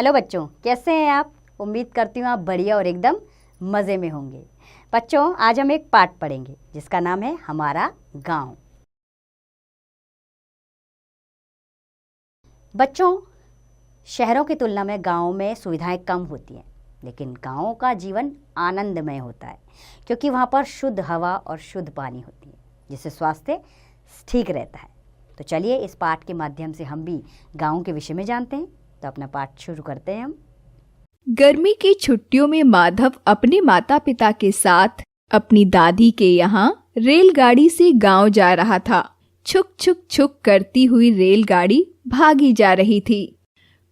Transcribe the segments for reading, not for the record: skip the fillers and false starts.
Hello बच्चों, कैसे हैं आप? उम्मीद करती हूँ आप बढ़िया और एकदम मज़े में होंगे। बच्चों, आज हम एक पाठ पढ़ेंगे जिसका नाम है हमारा गांव। बच्चों, शहरों की तुलना में गाँव में सुविधाएं कम होती हैं, लेकिन गाँव का जीवन आनंदमय होता है क्योंकि वहाँ पर शुद्ध हवा और शुद्ध पानी होती है, जिससे स्वास्थ्य ठीक रहता है। तो चलिए इस पाठ के माध्यम से हम भी गाँव के विषय में जानते हैं। तो अपना पाठ शुरू करते हैं हम। गर्मी की छुट्टियों में माधव अपने माता पिता के साथ अपनी दादी के यहाँ रेलगाड़ी से गांव जा रहा था। छुक छुक छुक करती हुई रेलगाड़ी भागी जा रही थी।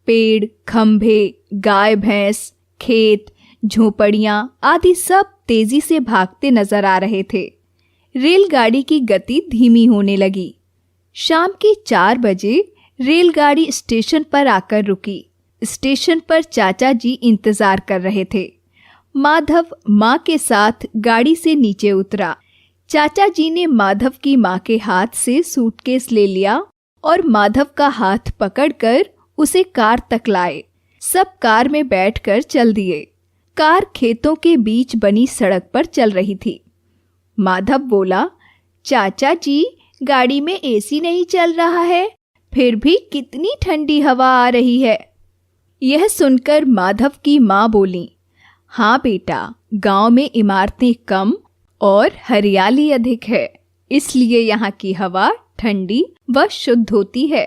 पेड़, खंभे, गाय भैंस, खेत, झोपड़ियां आदि सब तेजी से भागते नजर आ रहे थे। रेलगाड़ी की गति धीमी होने लगी। शाम के 4 बजे रेलगाड़ी स्टेशन पर आकर रुकी। स्टेशन पर चाचा जी इंतजार कर रहे थे। माधव माँ के साथ गाड़ी से नीचे उतरा। चाचा जी ने माधव की माँ के हाथ से सूटकेस ले लिया और माधव का हाथ पकड़कर उसे कार तक लाए। सब कार में बैठकर चल दिए। कार खेतों के बीच बनी सड़क पर चल रही थी। माधव बोला, चाचा जी, गाड़ी में एसी नहीं चल रहा है, फिर भी कितनी ठंडी हवा आ रही है। यह सुनकर माधव की माँ बोली, हाँ बेटा, गांव में इमारतें कम और हरियाली अधिक है, इसलिए यहाँ की हवा ठंडी व शुद्ध होती है।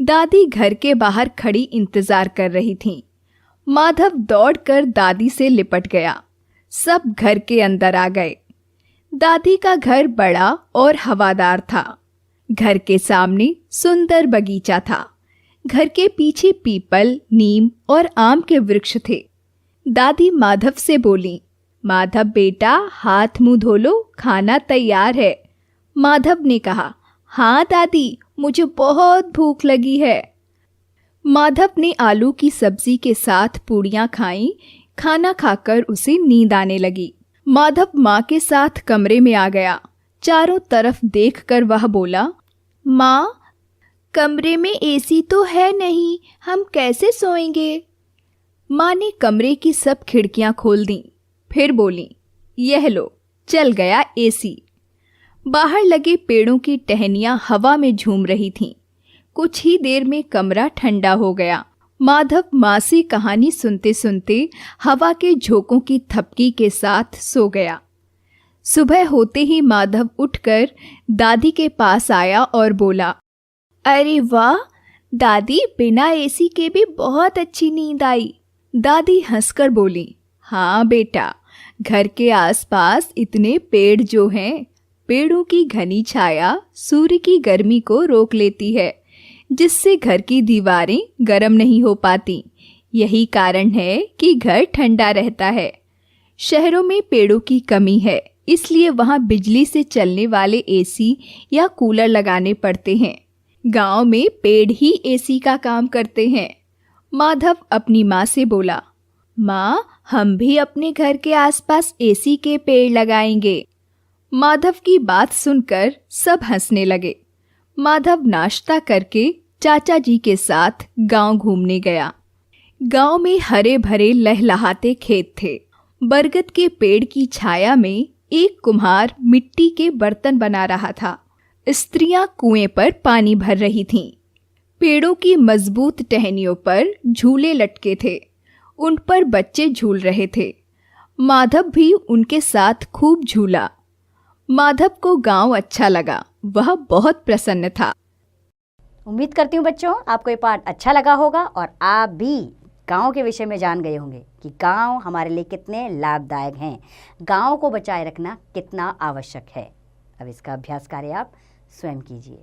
दादी घर के बाहर खड़ी इंतजार कर रही थीं। माधव दौड़कर दादी से लिपट गया। सब घर के अंदर आ गए। दादी का घर बड़ा और हवादार था। घर के सामने सुंदर बगीचा था। घर के पीछे पीपल, नीम और आम के वृक्ष थे। दादी माधव से बोली, माधव बेटा, हाथ मुंह धो लो, खाना तैयार है। माधव ने कहा, हाँ दादी, मुझे बहुत भूख लगी है। माधव ने आलू की सब्जी के साथ पूड़ियाँ खाईं। खाना खाकर उसे नींद आने लगी। माधव माँ के साथ कमरे में आ गया। चारों तरफ देखकर वह बोला, माँ, कमरे में एसी तो है नहीं, हम कैसे सोएंगे? माँ ने कमरे की सब खिड़कियां खोल दी। फिर बोली, यह लो, चल गया एसी। बाहर लगे पेड़ों की टहनियां हवा में झूम रही थीं। कुछ ही देर में कमरा ठंडा हो गया। माधव माँ से कहानी सुनते सुनते हवा के झोंकों की थपकी के साथ सो गया। सुबह होते ही माधव उठकर दादी के पास आया और बोला, अरे वाह दादी, बिना एसी के भी बहुत अच्छी नींद आई। दादी हंसकर बोली, हाँ बेटा, घर के आसपास इतने पेड़ जो हैं, पेड़ों की घनी छाया सूर्य की गर्मी को रोक लेती है, जिससे घर की दीवारें गर्म नहीं हो पाती। यही कारण है कि घर ठंडा रहता है। शहरों में पेड़ों की कमी है, इसलिए वहाँ बिजली से चलने वाले एसी या कूलर लगाने पड़ते हैं। गांव में पेड़ ही एसी का काम करते हैं। माधव अपनी माँ से बोला, माँ, हम भी अपने घर के आसपास एसी के पेड़ लगाएंगे। माधव की बात सुनकर सब हंसने लगे। माधव नाश्ता करके चाचा जी के साथ गांव घूमने गया। गांव में हरे भरे लहलहाते खेत थे। बरगद के पेड़ की छाया में एक कुम्हार मिट्टी के बर्तन बना रहा था। स्त्रियां कुएं पर पानी भर रही थीं। पेड़ों की मजबूत टहनियों पर झूले लटके थे। उन पर बच्चे झूल रहे थे। माधव भी उनके साथ खूब झूला। माधव को गांव अच्छा लगा। वह बहुत प्रसन्न था। उम्मीद करती हूँ बच्चों आपको ये पाठ अच्छा लगा होगा और आप भी गांव के विषय में जान गए होंगे कि गांव हमारे लिए कितने लाभदायक हैं, गांव को बचाए रखना कितना आवश्यक है। अब इसका अभ्यास कार्य आप स्वयं कीजिए।